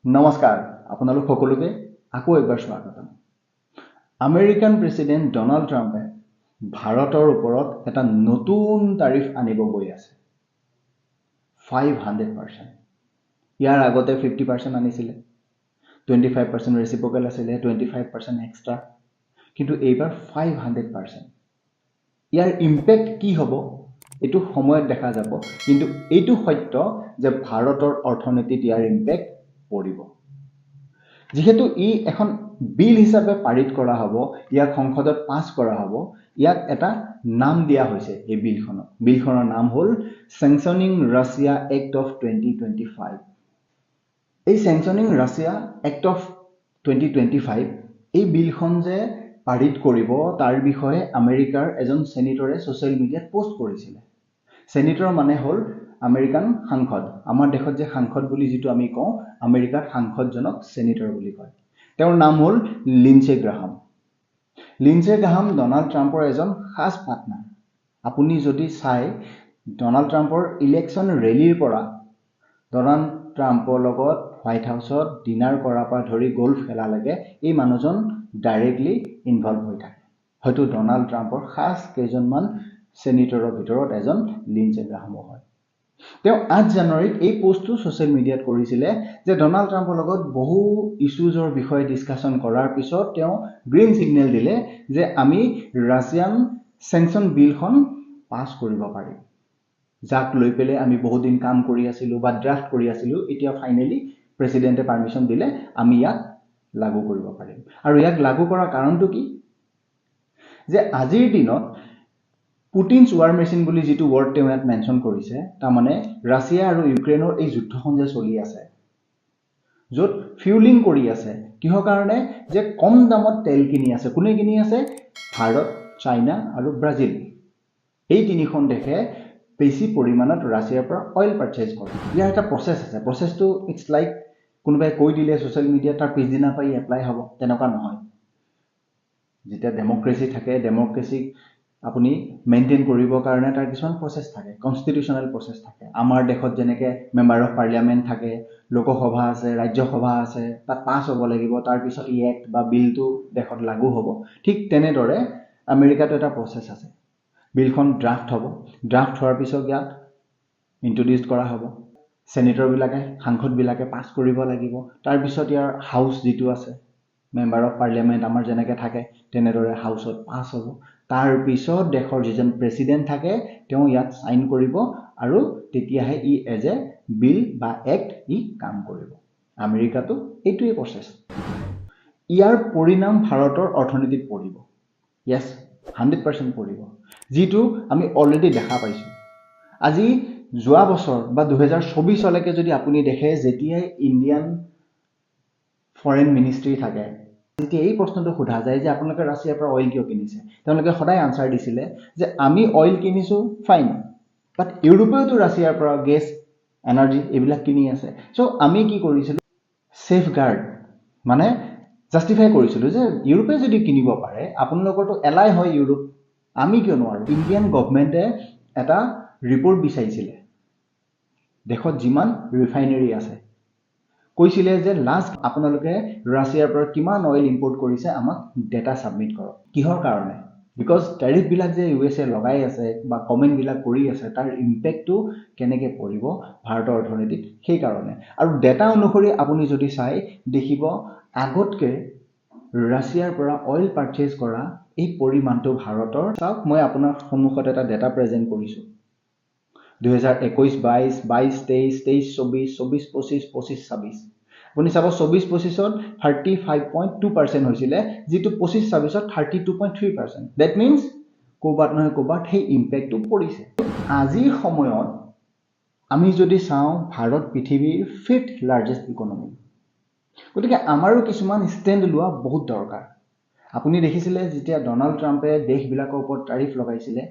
নমস্কাৰ আপোনালোক সকলোকে আকৌ এবাৰ স্বাগতম আমেৰিকান প্ৰেসিডেন্ট ডোনাল্ড ট্ৰাম্পে ভাৰতৰ ওপৰত এটা নতুন তাৰিফ আনিব গৈ আছে 500% ইয়াৰ আগতে 50% আনিছিলে 25% ৰেচিপ্ৰকেল আছিলে 25% এক্সট্ৰা কিন্তু এইবাৰ 500% ইয়াৰ ইম্প্যাক্ট কি হ'ব এটো সময়ত দেখা যাব কিন্তু এটো সত্য যে ভাৰতৰ অৰ্থনীতিত ইয়াৰ ইম্প্যাক্ট পৰিব যেহেতু ই এখন বিল হিচাপে পাৰিত কৰা হ'ব ইয়াক সংসদত পাস কৰা হ'ব ইয়াক এটা নাম দিয়া হৈছে এই বিলখনৰ নাম হ'ল স্যাংশনিং ৰাছিয়া এক্ট অফ 2025 এই স্যাংশনিং ৰাছিয়া এক্ট অফ 2025 এই বিলখন যে পাৰিত কৰিব তাৰ বিষয়ে আমেৰিকাৰ এজন সেনেটৰে সোশ্যাল মিডিয়াত পোষ্ট কৰিছিল সেনেটৰ মানে হ'ল আমেৰিকান সাংসদ আমাৰ দেশত যে সাংসদ বুলি যেটো আমি কওঁ আমেৰিকাৰ সাংসদজনক সেনেটৰ বুলি কয় তেওঁৰ নাম হ'ল লিন্ডসে গ্ৰাহাম ডোনাল্ড ট্ৰাম্পৰ এজন খাস পাৰ্টনাৰ আপুনি যদি চাই ডোনাল্ড ট্ৰাম্পৰ ইলেকশন ৰেলীৰ পৰা ডোনাল্ড ট্ৰাম্পৰ লগত হোৱাইট হাউসত ডিনাৰ কৰাৰ পৰা ধৰি গল্ফ খেলা লাগে এই মানুহজন ডাইৰেক্টলি ইনভলভ হৈ থাকে হয়তো ডোনাল্ড ট্ৰাম্পৰ খাস কেইজনমান সেনেটৰৰ ভিতৰত এজন লিন্ডসে গ্ৰাহাম হয় তেওঁ 8 জানুৱাৰীত এই পোষ্টটো সোশ্যাল মিডিয়াত কৰিছিলে যে ডোনাল্ড ট্ৰাম্পৰ লগত বহু ইস্যুজৰ বিষয়ে ডিসকাশন কৰাৰ পিছত তেওঁ গ্ৰীন সিগনেল দিলে যে আমি ৰাছিয়ান স্যাংশন বিলখন পাস কৰিব পাৰিম যাক লৈ পেলে আমি বহু দিন কাম কৰি আছিলো বা ড্ৰাফট কৰি আছিলো এতিয়া ফাইনালি প্ৰেসিডেন্টে পাৰমিশন দিলে আমি ইয়াক লাগু কৰিব পাৰিম আৰু ইয়াক লাগু কৰাৰ কাৰণটো কি যে আজিৰ দিনত পুটিনছ ওয়াৰ মেচিন বুলি যেটো ওয়াৰ্ড তেওঁ ইয়াত মেনশন কৰিছে তাৰ মানে ৰাছিয়া আৰু ইউক্ৰেইনৰ এই যুদ্ধখন যে চলি আছে যত ফিউলিং কৰি আছে কিহৰ কাৰণে যে কম দামত তেল কিনি আছে কোনে কিনি আছে ভাৰত চাইনা আৰু ব্ৰাজিল এই তিনিখন দেশে বেছি পৰিমাণত ৰাছিয়াৰ পৰা অইল পাৰচেজ কৰে ইয়াৰ এটা প্ৰসেস আছে প্ৰসেসটো ইটস লাইক কোনোবাই কৈ দিলে সোশ্যাল মিডিয়া তাৰ পিছদিনা পাই এপ্লাই হ'ব তেনেকুৱা নহয় যেতিয়া ডেমক্ৰেসি থাকে ডেমক্ৰেসিক আপুনি মেইনটেইন কৰিবৰ কাৰণে তাৰ কিছুমান প্ৰসেস থাকে কনস্টিটিউশনাল প্ৰসেস থাকে আমাৰ দেশত যেনেকে মেম্বাৰ অফ পাৰ্লিয়ামেন্ট থাকে লোকসভা আছে ৰাজ্যসভা আছে তাত পাস হ'ব লাগিব তাৰ পিছত ই এক্ট বা বিলটো দেশত লাগু হ'ব ঠিক তেনেদৰে আমেৰিকাত এটা প্ৰসেস আছে বিলখন ড্ৰাফট হ'ব ড্ৰাফট হোৱাৰ পিছত ইয়াক ইন্ট্ৰোডিউস কৰা হ'ব সেনেটৰ বিলাকে সাংসদ বিলাকে পাস কৰিব লাগিব তাৰ পিছত ইয়াৰ হাউস যেটো আছে মেম্বাৰ অফ পাৰ্লিয়ামেন্ট আমাৰ যেনেকে থাকে তেনেদৰে হাউসত পাস হ'ব তাৰ পিছত দেশৰ যিজন প্ৰেসিডেন্ট থাকে তেওঁ ইয়াত সাইন কৰিব আৰু তেতিয়াহে ই এজ এ বিল বা এক্ট ই কাম কৰিব আমেৰিকাটো এইটোৱে প্ৰসেস ইয়াৰ পৰিণাম ভাৰতৰ অৰ্থনীতিত পৰিব yes 100% পৰিব যেটো আমি অলৰেডি দেখা পাইছো আজি যোৱা বছৰ বা 2024 লৈকে যদি আপুনি দেখে যেতিয়াই ইন্ডিয়ান ফৰেন মিনিষ্ট্ৰি থাকে যেতিয়া এই প্ৰশ্নটো সোধা যায় যে আপোনালোকে ৰাছিয়াৰ পৰা অইল কিয় কিনিছে তেওঁলোকে সদায় আনসাৰ দিছিলে যে আমি অইল কিনিছো ফাইন বাট ইউৰোপেওতো ৰাছিয়াৰ পৰা গেছ এনাৰ্জি এইবিলাক কিনি আছে সো আমি কি কৰিছিলো সেফগাৰ্ড মানে জাস্টিফাই কৰিছিলো যে ইউৰোপে যদি কিনিব পাৰে আপোনালোকৰটো এলাই হয় ইউৰোপ আমি কিয় নোৱাৰো ইন্ডিয়ান গভৰ্ণমেণ্টে এটা ৰিপৰ্ট বিচাৰিছিলে দেশত যিমান ৰিফাইনাৰী আছে কৈছিলে যে লাষ্ট আপোনালোকে ৰাছিয়াৰ পৰা কিমান অইল ইম্পোৰ্ট কৰিছে আমাক ডেটা সাবমিট কৰক কিহৰ কাৰণে বিকজ ট্যাৰিফ বিলাক যে ইউএসএ লগাই আছে বা কমেন্ট বিলাক কৰি আছে তাৰ ইম্প্যাক্টটো কেনেকৈ পৰিব ভাৰতৰ অৰ্থনীতিত সেই কাৰণে আৰু ডেটা অনুসৰি আপুনি যদি চাই দেখিব আগতকে ৰাছিয়াৰ পৰা অইল পাৰচেজ কৰা এই পৰিমাণটো ভাৰতৰ চাওক মই আপোনাৰ সন্মুখত এটা ডেটা প্ৰেজেন্ট কৰিছো 2021 22 22 23 23 24 25 25 26 আপুনি চাব 24 25ত 35.2% হৈছিলে যেটো 25 26ত 32.3% that means কোবাত নহয় কোবাত সেই ইম্প্যাক্টটো পৰিছে আজিৰ সময়ত আমি যদি চাওঁ ভাৰত পৃথিৱীৰ 5th লাৰ্জেষ্ট ইকোনমি গতিকে আমাৰো কিছুমান ষ্টেণ্ড লোৱা বহুত দৰকাৰ আপুনি দেখিছিলে যেতিয়া ডোনাল্ড ট্ৰাম্পে দেশবিলাকৰ ওপৰত তাৰিফ লগাইছিলে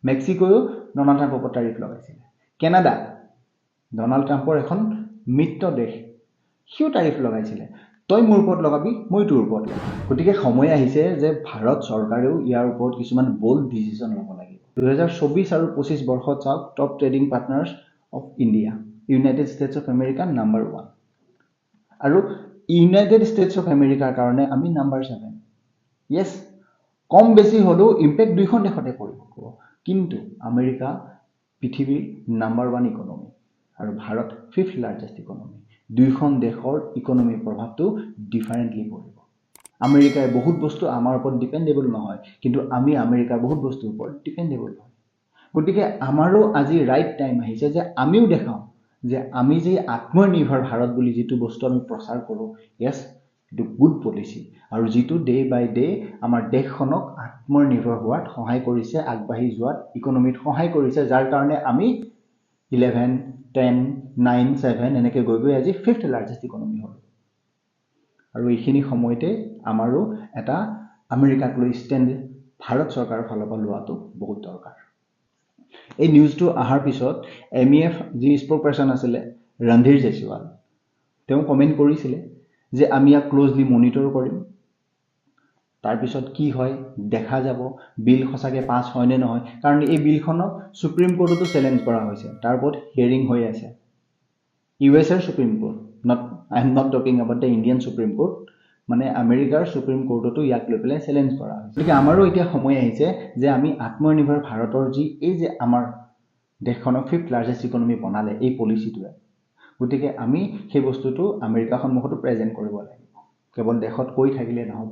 মেক্সিকোও ডোনাল্ড ট্ৰাম্পৰ ওপৰত তাৰিফ লগাইছিলে কানাডা ডোনাল্ড ট্ৰাম্পৰ এখন মিত্ৰ দেশ সিও তাৰিফ লগাইছিলে তই মোৰ ওপৰত লগাবি মই তোৰ ওপৰত লগাম গতিকে সময় আহিছে যে ভাৰত চৰকাৰেও ইয়াৰ ওপৰত কিছুমান বোল্ড ডিচিজন ল'ব লাগিব 2024 আৰু 25 বৰ্ষত চাওক top trading partners of India United states of America number 1 আৰু ইউনাইটেড ষ্টেটছ অফ আমেৰিকাৰ কাৰণে আমি নাম্বাৰ 7 ইয়েছ কম বেছি হ'লেও ইম্পেক্ট দুইখন দেশতে পৰিব কিন্তু আমেৰিকা পৃথিৱীৰ নাম্বাৰ 1 ইকনমি আৰু ভাৰত 5th লাৰ্জেষ্ট ইকনমি দুইখন দেশৰ ইকনমিৰ প্ৰভাৱটো ডিফাৰেণ্টলি পৰিব আমেৰিকাই বহুত বস্তু আমাৰ ওপৰত ডিপেণ্ডেবল নহয় কিন্তু আমি আমেৰিকাৰ বহুত বস্তুৰ ওপৰত ডিপেণ্ডেবল হয় গতিকে আমাৰো আজি ৰাইট টাইম আহিছে যে আমিও দেখাওঁ যে আমি যে আত্মনিৰ্ভৰ ভাৰত বুলি যিটো বস্তু আমি প্ৰচাৰ কৰোঁ ইয়েছ এইটো গুড পলিচি আৰু যিটো ডে বাই ডে আমাৰ দেশখনক আত্মনিৰ্ভৰ হোৱাত সহায় কৰিছে আগবাঢ়ি যোৱাত ইকনমিত সহায় কৰিছে যাৰ কাৰণে আমি 11, 10, 9, 7 এনেকৈ গৈ গৈ আজি 5th লাৰ্জেষ্ট ইকনমি হ'ল আৰু এইখিনি সময়তে আমাৰো এটা আমেৰিকাক লৈ ষ্টেণ্ড ভাৰত চৰকাৰৰ ফালৰ পৰা লোৱাটো বহুত দৰকাৰ এই নিউজটো অহাৰ পিছত MEF যি স্প'ক পাৰ্চন আছিলে ৰন্ধীৰ জেছৱাল তেওঁ কমেণ্ট কৰিছিলে যে আমি ইয়াক ক্লোজলি মনিটৰ কৰিম তাৰপিছত কি হয় দেখা যাব বিল সঁচাকৈ পাছ হয় নে নহয় কাৰণ এই বিলখনক সুপ্ৰিম কোৰ্টতো চেলেঞ্জ কৰা হৈছে তাৰ ওপৰত হিয়াৰিং হৈ আছে ইউএছৰ supreme court I am not talking about the Indian supreme court মানে আমেৰিকাৰ সুপ্ৰিম কোৰ্টতো ইয়াক লৈ পেলাই চেলেঞ্জ কৰা হৈছে গতিকে আমাৰো এতিয়া সময় আহিছে যে আমি আত্মনিৰ্ভৰ ভাৰতৰ যি এই যে আমাৰ দেশখনক 5th লাৰ্জেষ্ট ইকনমি বনালে এই পলিচিটোৱে গতিকে আমি সেই বস্তুটো আমেৰিকাৰ সন্মুখতো প্ৰেজেণ্ট কৰিব লাগিব কেৱল দেশত কৈ থাকিলে নহ'ব